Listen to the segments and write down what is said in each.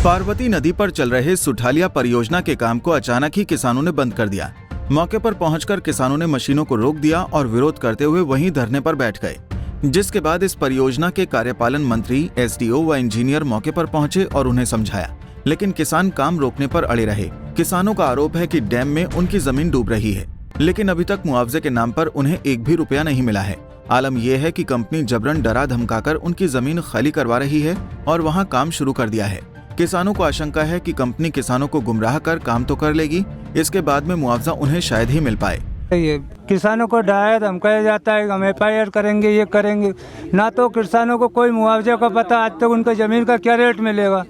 पार्वती नदी पर चल रहे सुठालिया परियोजना के काम को अचानक ही किसानों ने बंद कर दिया। मौके पर पहुंचकर किसानों ने मशीनों को रोक दिया और विरोध करते हुए वहीं धरने पर बैठ गए, जिसके बाद इस परियोजना के कार्यपालन मंत्री, एसडीओ व इंजीनियर मौके पर पहुंचे और उन्हें समझाया, लेकिन किसान काम रोकने पर अड़े रहे। किसानों का आरोप है कि डैम में उनकी जमीन डूब रही है, लेकिन अभी तक मुआवजे के नाम पर उन्हें एक भी रुपया नहीं मिला है। आलम यह है कि कंपनी जबरन डरा धमकाकर उनकी जमीन खाली करवा रही है और वहां काम शुरू कर दिया है। किसानों को आशंका है कि कंपनी किसानों को गुमराह कर काम तो कर लेगी, इसके बाद में मुआवजा उन्हें शायद ही मिल पाए। ये किसानों को डराया धमकाया जाता है, हम FIR करेंगे, ये करेंगे, ना तो किसानों को कोई मुआवजे का पता, आज तक उनका ज़मीन का क्या रेट मिलेगा।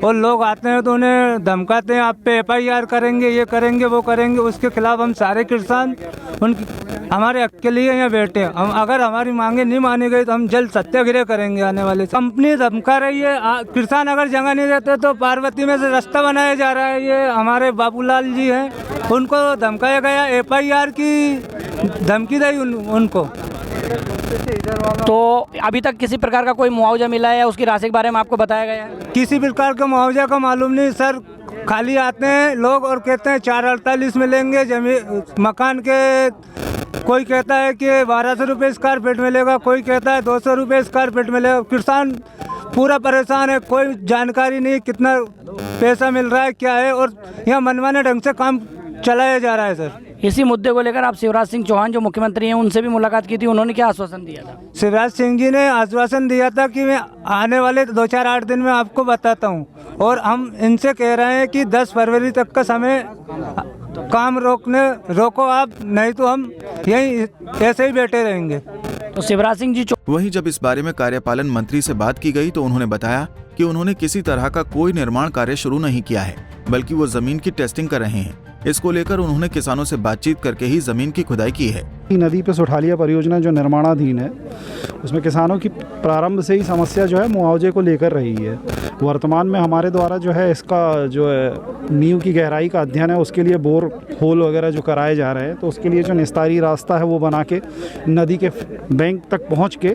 और लोग आते हैं तो उन्हें धमकाते हैं, आप पे FIR करेंगे, ये करेंगे, वो करेंगे। उसके खिलाफ हम सारे किसान हमारे हक के लिए यहाँ बैठे हैं। हम अगर हमारी मांगे नहीं मानी गई तो हम जल्द सत्याग्रह करेंगे। आने वाले कंपनी धमका रही है, किसान अगर जगह नहीं देते तो पार्वती में से रास्ता बनाया जा रहा है। ये हमारे बाबूलाल जी हैं, उनको धमकाया गया, FIR की धमकी दी उनको। तो अभी तक किसी प्रकार का कोई मुआवजा मिला है या उसकी राशि के बारे में आपको बताया गया है? किसी प्रकार का मुआवजा का मालूम नहीं सर। खाली आते हैं लोग और कहते हैं 448 मिलेंगे जमीन मकान के, कोई कहता है कि 1200 रुपये स्क्वायर फीट मिलेगा, कोई कहता है 200 रुपये स्क्वायर फीट मिलेगा। किसान पूरा परेशान है, कोई जानकारी नहीं कितना पैसा मिल रहा है क्या है, और यहाँ मनमाने ढंग से काम चलाया जा रहा है सर। इसी मुद्दे को लेकर आप शिवराज सिंह चौहान जो मुख्यमंत्री हैं उनसे भी मुलाकात की थी, उन्होंने क्या आश्वासन दिया था? शिवराज सिंह जी ने आश्वासन दिया था कि मैं आने वाले 2-4-8 दिन में आपको बताता हूँ, और हम इनसे कह रहे हैं कि 10 फरवरी तक का समय काम रोको आप, नहीं तो हम यहीं ऐसे ही बैठे रहेंगे। तो शिवराज सिंह जी वहीं जब इस बारे में कार्यपालन मंत्री से बात की गई तो उन्होंने बताया कि उन्होंने किसी तरह का कोई निर्माण कार्य शुरू नहीं किया है, बल्कि वो जमीन की टेस्टिंग कर रहे हैं। इसको लेकर उन्होंने किसानों से बातचीत करके ही जमीन की खुदाई की है। नदी पे सुठालिया परियोजना जो निर्माणाधीन है, उसमें किसानों की प्रारंभ से ही समस्या जो है मुआवजे को लेकर रही है। वर्तमान में हमारे द्वारा जो है इसका जो है नींव की गहराई का अध्ययन है, उसके लिए बोर होल वगैरह जो कराए जा रहे हैं, तो उसके लिए जो निस्तारी रास्ता है वो बना के नदी के बैंक तक पहुँच के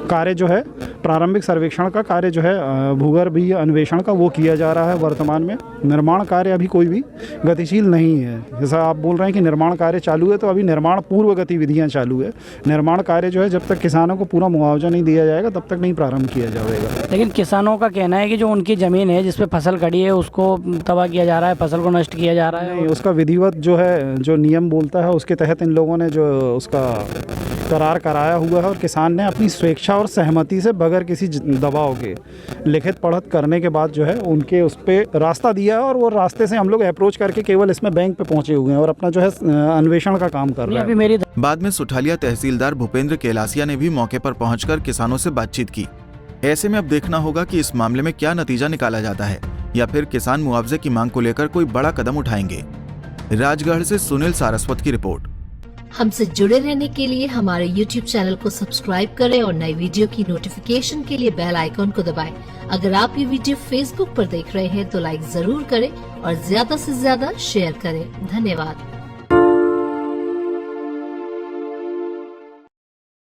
कार्य जो है प्रारंभिक सर्वेक्षण का कार्य जो है भूगर्भीय अन्वेषण का वो किया जा रहा है। वर्तमान में निर्माण कार्य अभी कोई भी गतिशील नहीं है। जैसा आप बोल रहे हैं कि निर्माण कार्य चालू है, तो अभी निर्माण पूर्व गतिविधियां चालू है। निर्माण कार्य जो है जब तक किसानों को पूरा मुआवजा नहीं दिया जाएगा तब तक नहीं प्रारंभ किया जाएगा। लेकिन किसानों का कहना है कि जो उनकी ज़मीन है जिसपे फसल खड़ी है उसको तबाह किया जा रहा है, फसल को नष्ट किया जा रहा है। नहीं, उसका विधिवत जो है जो नियम बोलता है उसके तहत इन लोगों ने जो उसका करार कराया हुआ है, और किसान ने अपनी स्वेच्छा और सहमति से बगैर किसी दबाव के लिखित पढ़त करने के बाद जो है उनके उस पर रास्ता दिया है, और वो रास्ते से हम लोग अप्रोच करके केवल इसमें बैंक पे पहुंचे हुए हैं और अपना जो है अन्वेषण का काम कर रहे हैं। बाद में सुठालिया तहसीलदार भूपेंद्र केलासिया ने भी मौके पर पहुंचकर किसानों से बातचीत की। ऐसे में अब देखना होगा कि इस मामले में क्या नतीजा निकाला जाता है, या फिर किसान मुआवजे की मांग को लेकर कोई बड़ा कदम उठाएंगे। राजगढ़ से सुनील सारस्वत की रिपोर्ट। हमसे जुड़े रहने के लिए हमारे YouTube चैनल को सब्सक्राइब करें और नई वीडियो की नोटिफिकेशन के लिए बेल आइकॉन को दबाएं। अगर आप ये वीडियो Facebook पर देख रहे हैं तो लाइक जरूर करें और ज्यादा से ज्यादा शेयर करें। धन्यवाद।